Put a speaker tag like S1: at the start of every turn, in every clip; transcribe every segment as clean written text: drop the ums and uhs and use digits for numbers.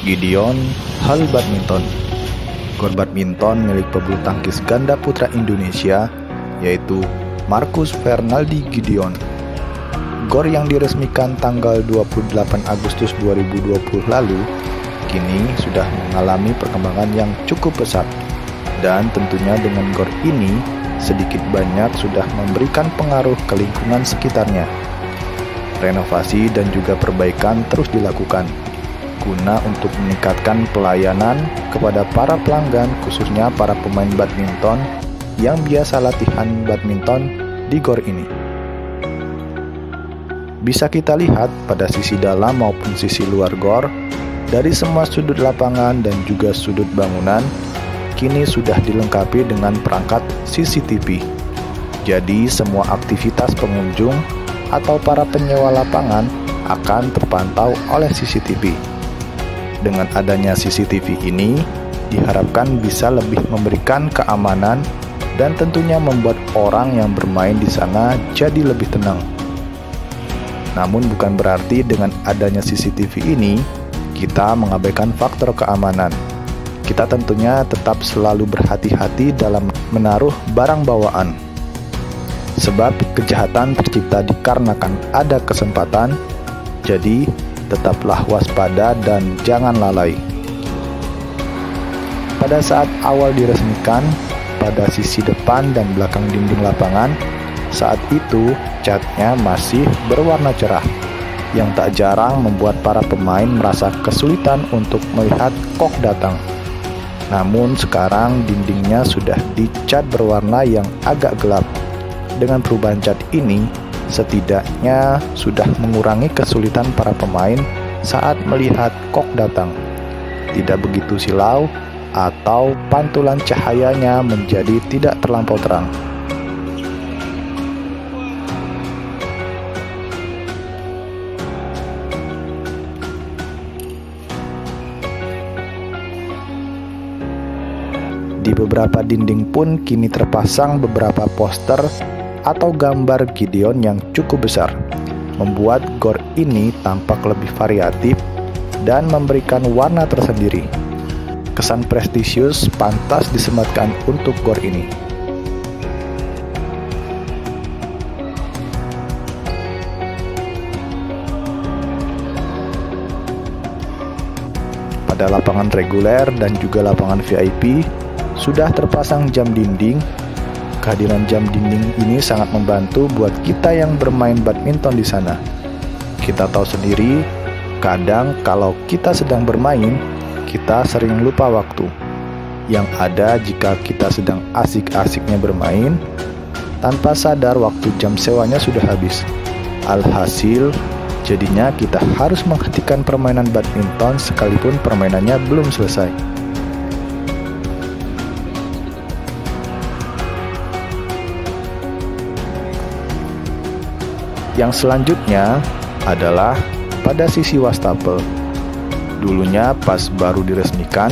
S1: Gideon Hall Badminton. Gor badminton milik pebulu tangkis ganda putra Indonesia yaitu Marcus Fernaldi Gideon. Gor yang diresmikan tanggal 28 Agustus 2020 lalu kini sudah mengalami perkembangan yang cukup pesat, dan tentunya dengan gor ini sedikit banyak sudah memberikan pengaruh ke lingkungan sekitarnya. Renovasi dan juga perbaikan terus dilakukan guna untuk meningkatkan pelayanan kepada para pelanggan, khususnya para pemain badminton yang biasa latihan badminton di gor ini. Bisa kita lihat pada sisi dalam maupun sisi luar gor, dari semua sudut lapangan dan juga sudut bangunan kini sudah dilengkapi dengan perangkat CCTV. Jadi semua aktivitas pengunjung atau para penyewa lapangan akan terpantau oleh CCTV. Dengan adanya CCTV ini diharapkan bisa lebih memberikan keamanan dan tentunya membuat orang yang bermain di sana jadi lebih tenang. Namun bukan berarti dengan adanya CCTV ini kita mengabaikan faktor keamanan. Kita tentunya tetap selalu berhati-hati dalam menaruh barang bawaan. Sebab kejahatan tercipta dikarenakan ada kesempatan, jadi tetaplah waspada dan jangan lalai. Pada saat awal diresmikan, pada sisi depan dan belakang dinding lapangan, saat itu catnya masih berwarna cerah, yang tak jarang membuat para pemain merasa kesulitan untuk melihat kok datang. Namun sekarang dindingnya sudah dicat berwarna yang agak gelap. Dengan perubahan cat ini, setidaknya sudah mengurangi kesulitan para pemain saat melihat kok datang. Tidak begitu silau atau pantulan cahayanya menjadi tidak terlampau terang. Di beberapa dinding pun kini terpasang beberapa poster atau gambar Gideon yang cukup besar, membuat gor ini tampak lebih variatif dan memberikan warna tersendiri. Kesan prestisius pantas disematkan untuk gor ini. Pada lapangan reguler dan juga lapangan VIP sudah terpasang jam dinding. Kehadiran jam dinding ini sangat membantu buat kita yang bermain badminton di sana. Kita tahu sendiri, kadang kalau kita sedang bermain, kita sering lupa waktu. Yang ada jika kita sedang asik-asiknya bermain, tanpa sadar waktu jam sewanya sudah habis. Alhasil, jadinya kita harus menghentikan permainan badminton sekalipun permainannya belum selesai. Yang selanjutnya adalah pada sisi wastafel. Dulunya pas baru diresmikan,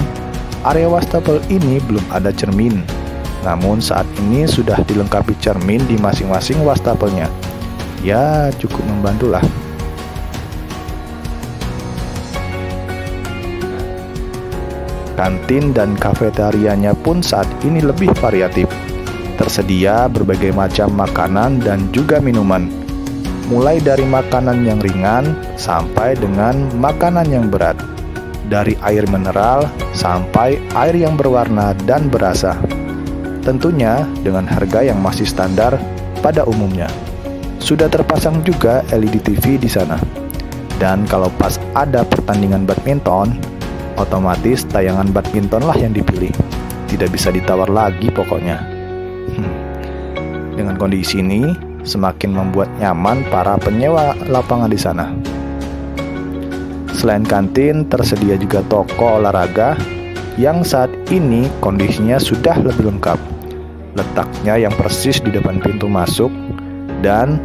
S1: area wastafel ini belum ada cermin. Namun saat ini sudah dilengkapi cermin di masing-masing wastafelnya. Ya, cukup membantulah. Kantin dan kafetarianya pun saat ini lebih variatif. Tersedia berbagai macam makanan dan juga minuman. Mulai dari makanan yang ringan sampai dengan makanan yang berat, dari air mineral sampai air yang berwarna dan berasa. Tentunya dengan harga yang masih standar pada umumnya. Sudah terpasang juga LED TV di sana. Dan kalau pas ada pertandingan badminton, otomatis tayangan badminton lah yang dipilih. Tidak bisa ditawar lagi pokoknya. Dengan kondisi ini, semakin membuat nyaman para penyewa lapangan di sana. Selain kantin, tersedia juga toko olahraga yang saat ini kondisinya sudah lebih lengkap. Letaknya yang persis di depan pintu masuk, dan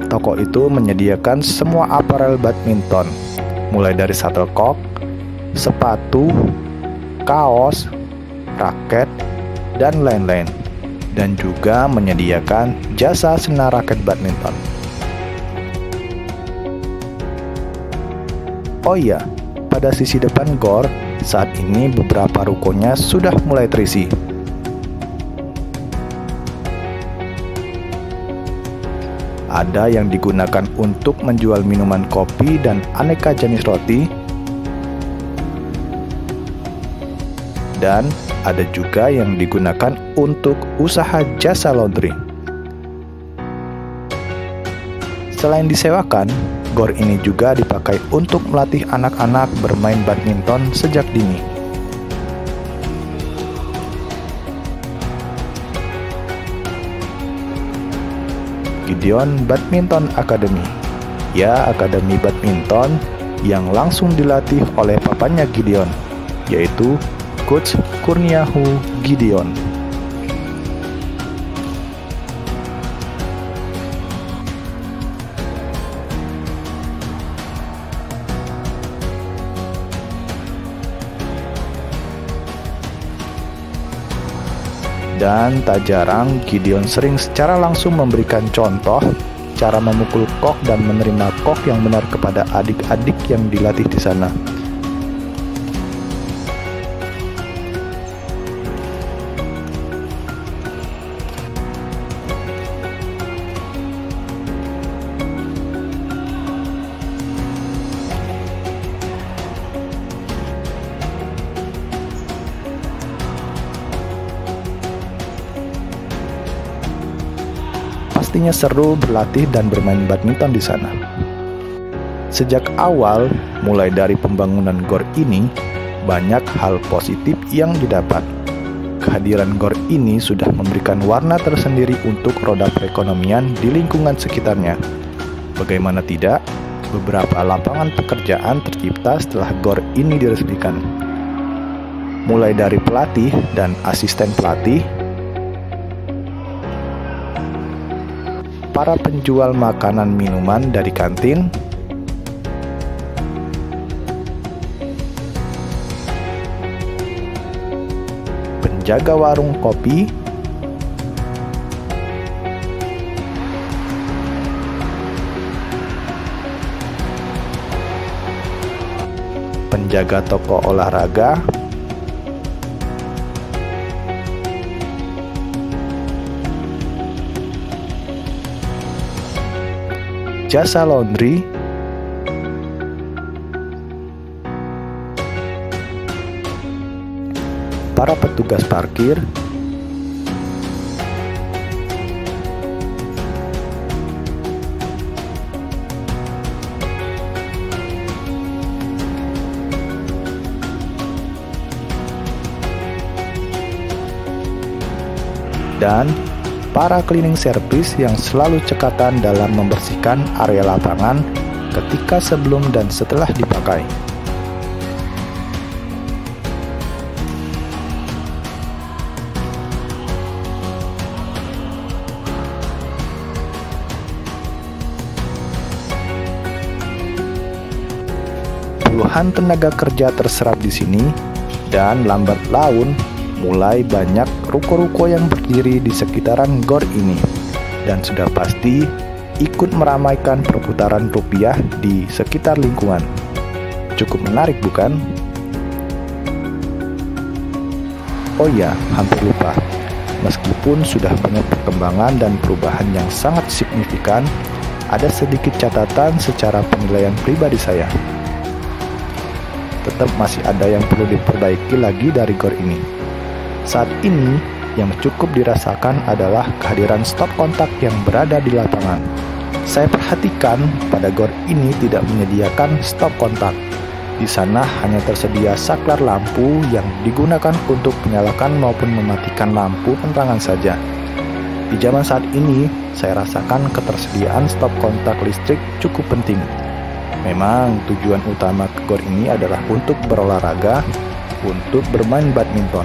S1: toko itu menyediakan semua aparel badminton, mulai dari shuttlecock, sepatu, kaos, raket, dan lain-lain. Dan juga menyediakan jasa senar raket badminton. Oh iya, pada sisi depan gor, saat ini beberapa rukonya sudah mulai terisi. Ada yang digunakan untuk menjual minuman kopi dan aneka jenis roti, dan ada juga yang digunakan untuk usaha jasa laundry. Selain disewakan, gor ini juga dipakai untuk melatih anak-anak bermain badminton sejak dini. Gideon Badminton Academy, ya akademi badminton yang langsung dilatih oleh papanya Gideon, yaitu Coach Kurniahu Gideon. Dan tak jarang Gideon sering secara langsung memberikan contoh cara memukul kok dan menerima kok yang benar kepada adik-adik yang dilatih di sana. Pastinya seru berlatih dan bermain badminton di sana. Sejak awal, mulai dari pembangunan gor ini, banyak hal positif yang didapat. Kehadiran gor ini sudah memberikan warna tersendiri untuk roda perekonomian di lingkungan sekitarnya. Bagaimana tidak, beberapa lapangan pekerjaan tercipta setelah gor ini diresmikan. Mulai dari pelatih dan asisten pelatih, para penjual makanan minuman dari kantin, penjaga warung kopi, penjaga toko olahraga, jasa laundry, para petugas parkir, dan para cleaning service yang selalu cekatan dalam membersihkan area lapangan ketika sebelum dan setelah dipakai. Puluhan tenaga kerja terserap di sini, dan lambat laun mulai banyak ruko-ruko yang berdiri di sekitaran gor ini, dan sudah pasti ikut meramaikan perputaran rupiah di sekitar lingkungan. Cukup menarik, bukan? Oh ya, hampir lupa. Meskipun sudah banyak perkembangan dan perubahan yang sangat signifikan, ada sedikit catatan secara penilaian pribadi saya. Tetap masih ada yang perlu diperbaiki lagi dari gor ini. Saat ini, yang cukup dirasakan adalah kehadiran stop kontak yang berada di lapangan. Saya perhatikan pada gor ini tidak menyediakan stop kontak. Di sana hanya tersedia saklar lampu yang digunakan untuk menyalakan maupun mematikan lampu penerangan saja. Di zaman saat ini, saya rasakan ketersediaan stop kontak listrik cukup penting. Memang tujuan utama gor ini adalah untuk berolahraga, untuk bermain badminton.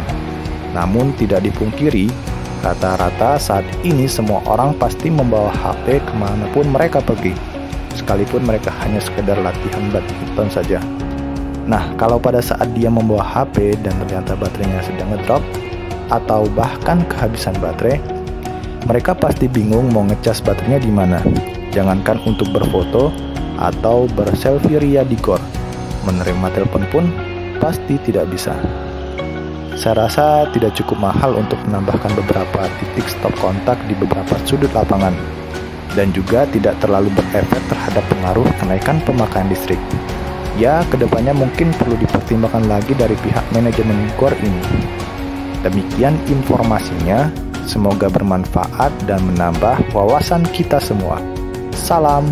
S1: Namun tidak dipungkiri, rata-rata saat ini semua orang pasti membawa HP kemanapun mereka pergi, sekalipun mereka hanya sekedar latihan badminton saja. Nah, kalau pada saat dia membawa HP dan ternyata baterainya sedang ngedrop, atau bahkan kehabisan baterai, mereka pasti bingung mau ngecas baterainya di mana. Jangankan untuk berfoto atau berselfie ria di gor, menerima telepon pun pasti tidak bisa. Saya rasa tidak cukup mahal untuk menambahkan beberapa titik stop kontak di beberapa sudut lapangan, dan juga tidak terlalu berefek terhadap pengaruh kenaikan pemakaian listrik. Ya, kedepannya mungkin perlu dipertimbangkan lagi dari pihak manajemen GOR ini. Demikian informasinya, semoga bermanfaat dan menambah wawasan kita semua. Salam.